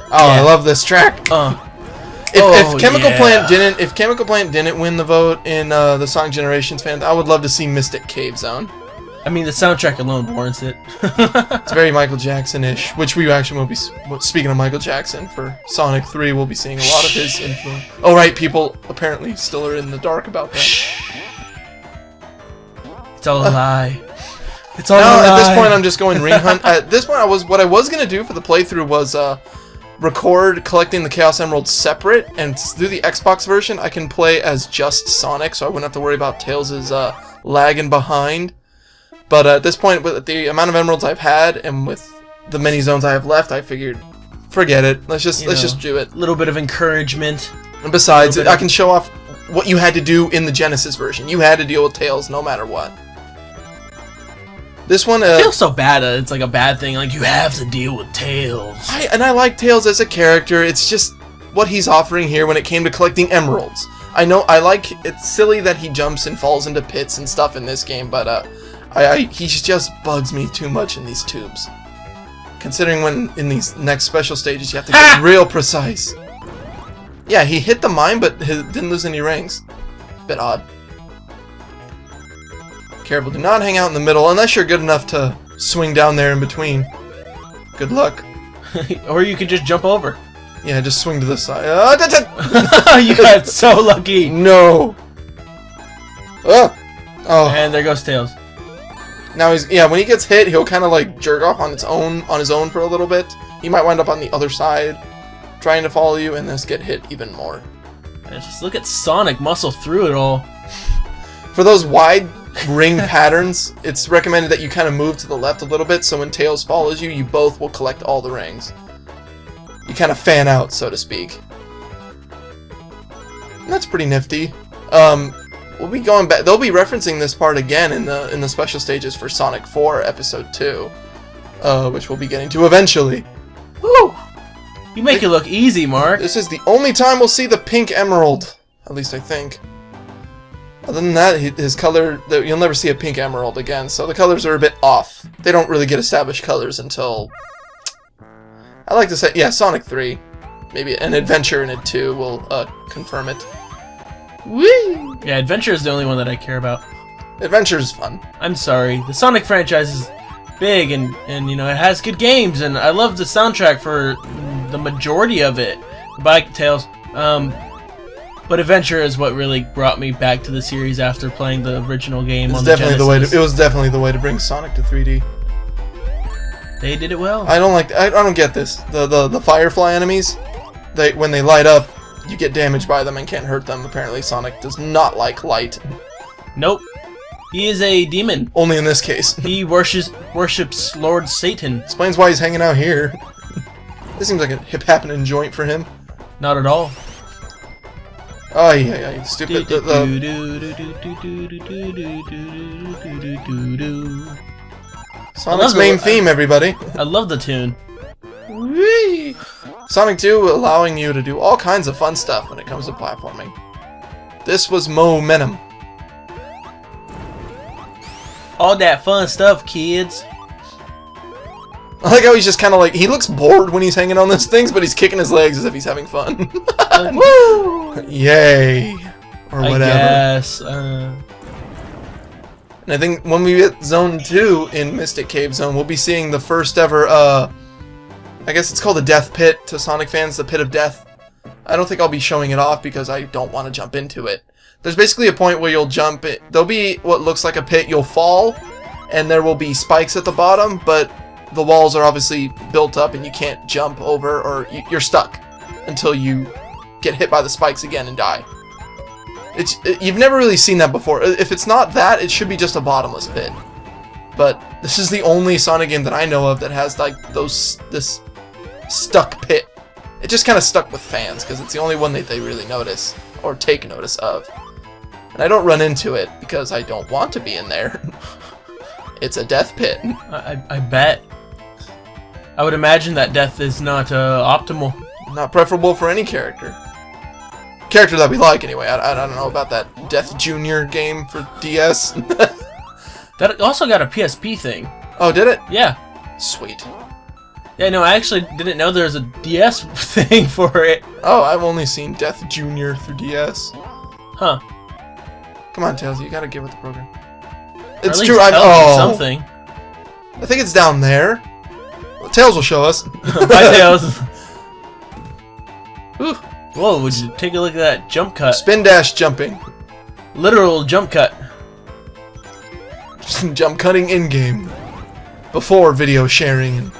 I love this track. If Chemical Plant didn't win the vote in the Sonic Generations fans, I would love to see Mystic Cave Zone. I mean, the soundtrack alone warrants it. It's very Michael Jackson-ish, which we actually will be. Speaking of Michael Jackson, for Sonic 3, we'll be seeing a lot of his influence. Oh right, people apparently still are in the dark about that. It's all a lie. It's all a lie. At this point, I'm just going ring hunt. At this point, what I was gonna do for the playthrough was record collecting the Chaos Emeralds separate, and through the Xbox version, I can play as just Sonic, so I wouldn't have to worry about Tails' lagging behind. But at this point, with the amount of emeralds I've had, and with the many zones I have left, I figured, forget it. Let's just do it. A little bit of encouragement. And besides, I can show off what you had to do in the Genesis version. You had to deal with Tails no matter what. This one I feel so bad. It's like a bad thing. Like, you have to deal with Tails. I like Tails as a character. It's just what he's offering here when it came to collecting emeralds. I know it's silly that he jumps and falls into pits and stuff in this game, but he just bugs me too much in these tubes. Considering when in these next special stages you have to get real precise. Yeah, he hit the mine, but didn't lose any rings. Bit odd. Careful, do not hang out in the middle unless you're good enough to swing down there in between. Good luck. Or you could just jump over. Yeah, just swing to the side. You got so lucky. No. Oh. And there goes Tails. Now when he gets hit, he'll kind of like jerk off on his own for a little bit. He might wind up on the other side, trying to follow you, and just get hit even more. And just look at Sonic muscle through it all. For those wide ring patterns, it's recommended that you kind of move to the left a little bit, so when Tails follows you, you both will collect all the rings. You kind of fan out, so to speak. And that's pretty nifty. We'll be going back. They'll be referencing this part again in the special stages for Sonic 4 Episode 2, which we'll be getting to eventually. Woo! You make it look easy, Mark. This is the only time we'll see the pink emerald, at least I think. Other than that, his color, you'll never see a pink emerald again, so the colors are a bit off. They don't really get established colors until, I like to say, yeah, Sonic 3. Maybe an Adventure in it too will confirm it. Whee! Yeah, Adventure is the only one that I care about. Adventure's fun. I'm sorry. The Sonic franchise is big and you know, it has good games, and I love the soundtrack for the majority of it. Goodbye, Tails. But Adventure is what really brought me back to the series after playing the original game on the Genesis. It was definitely the way to bring Sonic to 3D. They did it well. I don't get this. The Firefly enemies, when they light up, you get damaged by them and can't hurt them. Apparently Sonic does not like light. Nope. He is a demon. Only in this case. He worships Lord Satan. Explains why he's hanging out here. This seems like a hip-happening joint for him. Not at all. Oh yeah, stupid. Sonic's main theme, everybody. I love the tune. Whee! Sonic 2 allowing you to do all kinds of fun stuff when it comes to platforming. This was momentum. All that fun stuff, kids. I like how he's just kind of like, he looks bored when he's hanging on those things, but he's kicking his legs as if he's having fun. Woo! Yay! Or whatever. I guess. And I think when we get Zone 2 in Mystic Cave Zone, we'll be seeing the first ever, I guess it's called a Death Pit to Sonic fans, the Pit of Death. I don't think I'll be showing it off because I don't want to jump into it. There's basically a point where you'll jump it. There'll be what looks like a pit, you'll fall, and there will be spikes at the bottom, but the walls are obviously built up and you can't jump over, or you're stuck until you get hit by the spikes again and die. You've never really seen that before. If it's not that, it should be just a bottomless pit. But this is the only Sonic game that I know of that has like this stuck pit. It just kind of stuck with fans because it's the only one that they really notice or take notice of. And I don't run into it because I don't want to be in there. It's a death pit. I bet. I would imagine that death is not optimal. Not preferable for any character. Character that we like, anyway. I don't know about that Death Jr. game for DS. That also got a PSP thing. Oh, did it? Yeah. Sweet. Yeah, no, I actually didn't know there was a DS thing for it. Oh, I've only seen Death Jr. through DS. Huh. Come on, Tails, you gotta get with the program. Or It's at true. least tell me something. I think it's down there. Well, Tails will show us. Bye, Tails. Ooh. Whoa, would you take a look at that jump cut? Spin dash jumping. Literal jump cut. Jump cutting in game. Before video sharing and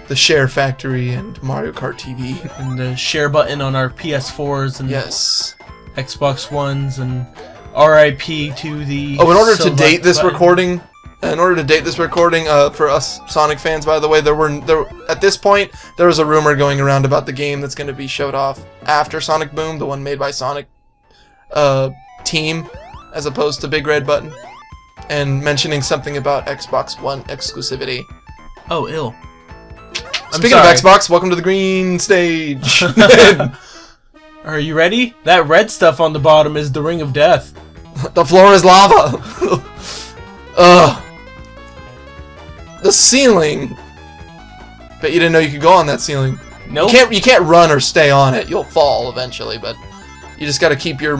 the Share Factory and Mario Kart TV. And the share button on our PS4s and Yes. Xbox Ones and RIP to the. Oh, in order to select date this button. recording, for us Sonic fans, by the way, at this point there was a rumor going around about the game that's going to be showed off after Sonic Boom, the one made by Sonic Team, as opposed to Big Red Button, and mentioning something about Xbox One exclusivity. Oh, ill. Speaking of Xbox, welcome to the green stage. Are you ready? That red stuff on the bottom is the Ring of Death. The floor is lava. Ugh. The ceiling. Bet you didn't know you could go on that ceiling. Nope. You can't run or stay on it. You'll fall eventually, but you just got to keep your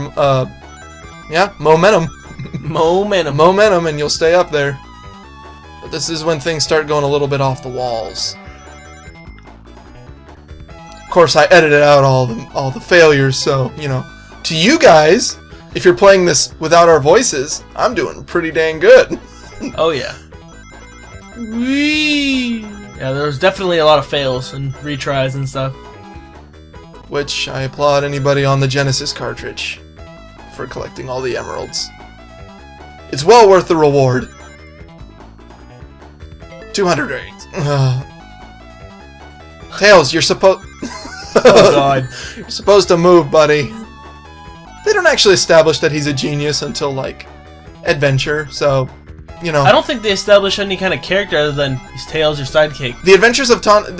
momentum. Momentum, and you'll stay up there. But this is when things start going a little bit off the walls. Of course, I edited out all the failures, so to you guys, if you're playing this without our voices, I'm doing pretty dang good. Oh yeah. Whee! Yeah, there was definitely a lot of fails and retries and stuff. Which I applaud anybody on the Genesis cartridge for collecting all the emeralds. It's well worth the reward. 200 rings. Tails, you're supposed. Oh god. You're supposed to move, buddy. They don't actually establish that he's a genius until like Adventure, so I don't think they establish any kind of character other than he's Tails, your sidekick. The Adventures of Sonic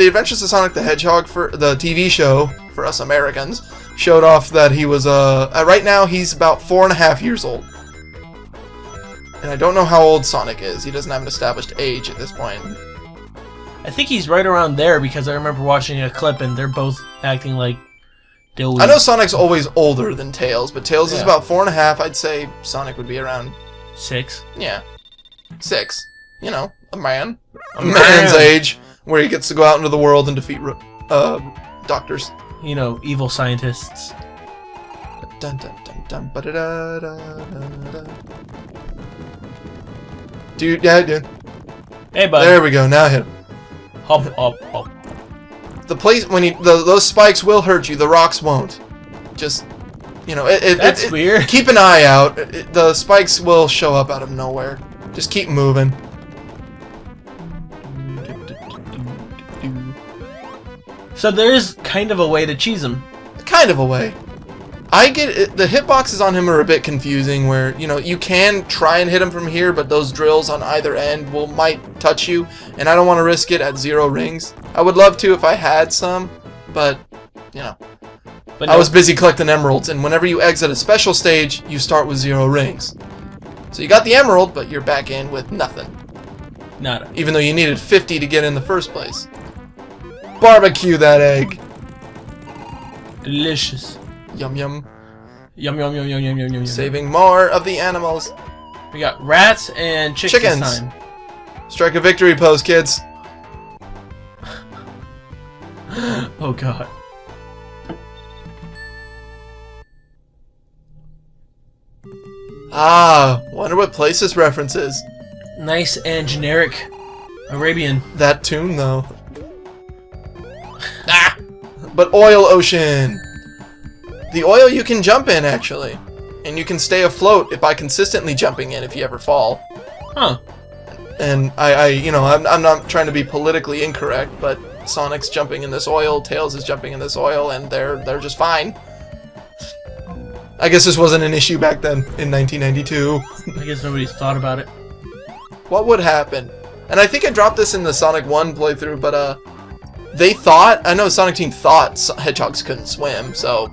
the Hedgehog for the TV show for us Americans showed off that he was right now he's about 4.5 years old. And I don't know how old Sonic is. He doesn't have an established age at this point. I think he's right around there because I remember watching a clip and they're both acting like dilly. I know Sonic's always older than Tails, but Tails is Yeah. about 4.5. I'd say Sonic would be around 6. Yeah, 6. A man. A man. man's age, where he gets to go out into the world and defeat doctors. Evil scientists. Dun dun dun dun ba da da da da. Dude, yeah, dude. Hey, bud. There we go. Now hit him. Hop, hop, hop. The place when those spikes will hurt you. The rocks won't. Just That's weird. Keep an eye out. The spikes will show up out of nowhere. Just keep moving. So there is kind of a way to cheese him. Kind of a way. I get it. The hitboxes on him are a bit confusing where, you can try and hit him from here, but those drills on either end might touch you, and I don't want to risk it at 0 rings. I would love to if I had some, but, But I was busy collecting emeralds, and whenever you exit a special stage, you start with 0 rings. So you got the emerald, but you're back in with nothing. Nada. Even though you needed 50 to get in the first place. Barbecue that egg. Delicious. Yum yum. Yum, yum, yum, yum, yum, yum, yum. Saving more of the animals. We got rats and chickens. This time. Strike a victory pose, kids. Oh god. Wonder what place this references. Nice and generic Arabian. That tune, though. But Oil Ocean. The oil you can jump in, actually. And you can stay afloat by consistently jumping in if you ever fall. Huh. And I'm not trying to be politically incorrect, but Sonic's jumping in this oil, Tails is jumping in this oil, and they're just fine. I guess this wasn't an issue back then, in 1992. I guess nobody's thought about it. What would happen? And I think I dropped this in the Sonic 1 playthrough, but I know Sonic Team thought hedgehogs couldn't swim, so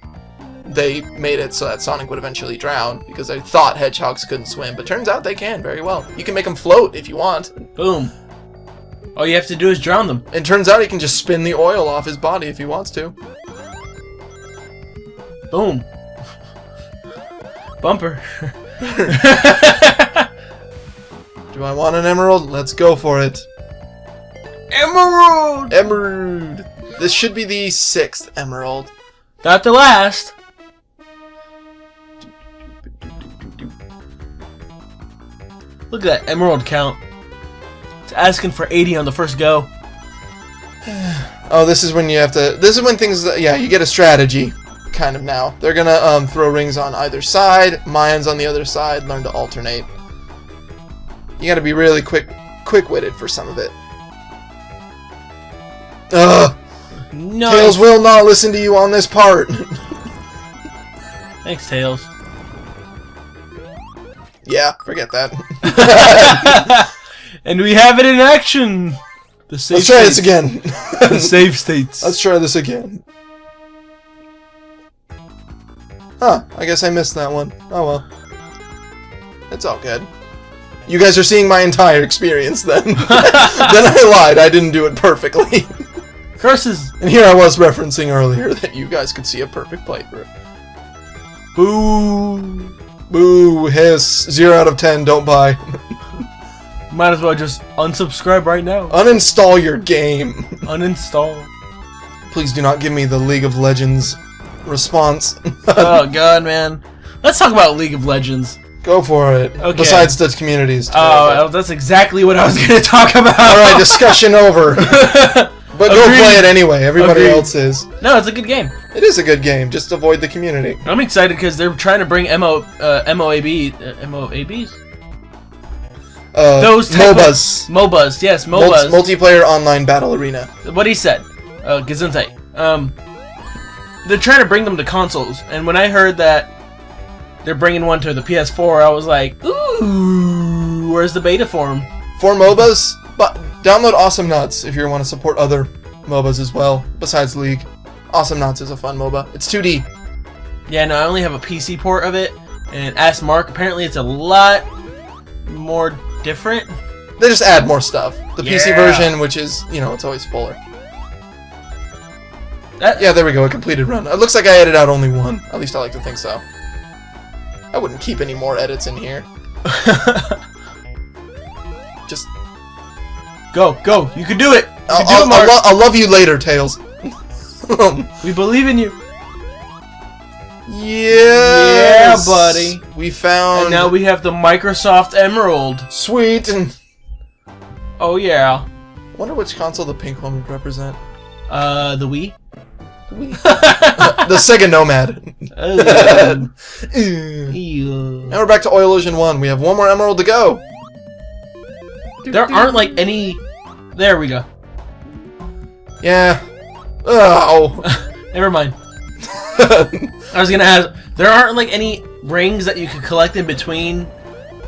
they made it so that Sonic would eventually drown, because they thought hedgehogs couldn't swim, but turns out they can very well. You can make them float if you want. Boom. All you have to do is drown them. And turns out he can just spin the oil off his body if he wants to. Boom. Bumper. Do I want an emerald? Let's go for it. Emerald! Emerald! This should be the 6th emerald. Not the last. Look at that emerald count. It's asking for 80 on the first go. Oh, this is when you have to... This is when things... Yeah, you get a strategy, kind of now. They're gonna throw rings on either side, Mayans on the other side, learn to alternate. You gotta be really quick-witted for some of it. Ugh! No. Tails will not listen to you on this part. Thanks, Tails. Yeah, forget that. And we have it in action. The safe Let's try states. this again. The safe states. Let's try this again. Huh, I guess I missed that one. Oh well. It's all good. You guys are seeing my entire experience then. Then I lied, I didn't do it perfectly. Curses. And here I was referencing earlier that you guys could see a perfect playthrough. Boo. Boo, hiss, 0 out of 10, don't buy. Might as well just unsubscribe right now. Uninstall your game. Uninstall. Please do not give me the League of Legends response. Oh god, man. Let's talk about League of Legends. Go for it. Okay. Besides the communities. Oh, that's exactly what I was going to talk about. Alright, discussion over. But go play it anyway. Everybody Agreed. else is. No, it's a good game. It is a good game. Just avoid the community. I'm excited because they're trying to bring MOABs? Those type MOBAs. MOBAs, yes, MOBAs. Multiplayer Online Battle Arena. What he said. Gesundheit. They're trying to bring them to consoles, and when I heard that they're bringing one to the PS4, I was like, ooh, where's the beta for them? For MOBAs, but download Awesome Nuts if you want to support other MOBAs as well, besides League. Awesome Nuts is a fun MOBA. It's 2D. Yeah, no, I only have a PC port of it, and ask Mark, apparently it's a lot more different. They just add more stuff. The PC Yeah. version, which is, you know, it's always fuller. Yeah, there we go, a completed run. It looks like I edited out only one. At least I like to think so. I wouldn't keep any more edits in here. Just... Go, you can do it! You can do it, Mark! I'll love you later, Tails. We believe in you. Yes. Yeah, buddy. We found... And now we have the Microsoft Emerald. Sweet. And Oh yeah. wonder which console the pink one would represent. The Wii? The Sega Nomad. Ew. Now we're back to Oil Ocean 1. We have one more emerald to go. There aren't like any... There we go. Yeah. Oh. Never mind. I was gonna ask, there aren't like any rings that you could collect in between?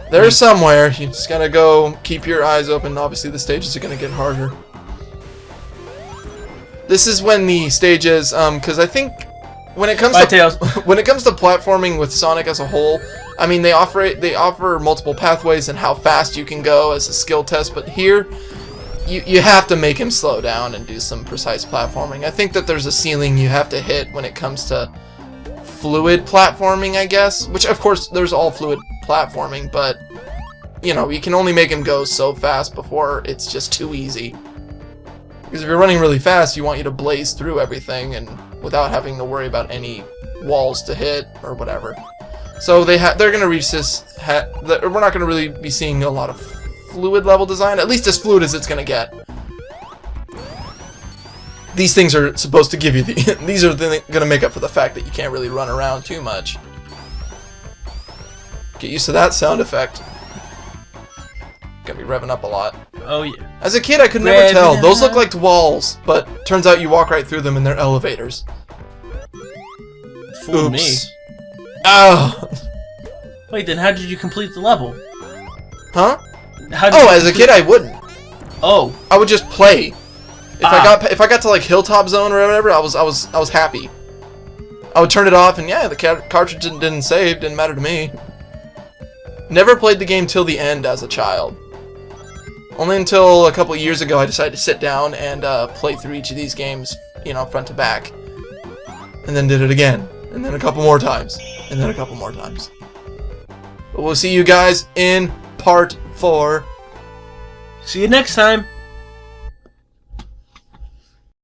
There's somewhere. You just gotta go keep your eyes open. Obviously the stages are gonna get harder. This is when the stages, because I think when it comes Tails. when it comes to platforming with Sonic as a whole, I mean they offer multiple pathways and how fast you can go as a skill test, but here you have to make him slow down and do some precise platforming. I think that there's a ceiling you have to hit when it comes to fluid platforming, I guess, which of course there's all fluid platforming, but you know, you can only make him go so fast before it's just too easy. Because if you're running really fast, you want you to blaze through everything and without having to worry about any walls to hit or whatever. So they're going to reach this. We're not going to really be seeing a lot of fluid level design, at least as fluid as it's going to get. These things are supposed to give you the. These are going to make up for the fact that you can't really run around too much. Get used to that sound effect. Gonna be revving up a lot. Oh yeah. As a kid, I could never tell. Those look like walls, but turns out you walk right through them and they're elevators. Fooled me. Oh. Wait, then how did you complete the level? Huh? How did Oh, you as a kid, I wouldn't. Oh. I would just play. If I got to like Hilltop Zone or whatever, I was happy. I would turn it off and yeah, the cartridge didn't save. Didn't matter to me. Never played the game till the end as a child. Only until a couple years ago I decided to sit down and play through each of these games, you know, front to back. And then did it again. And then a couple more times. And then a couple more times. But we'll see you guys in part 4. See you next time.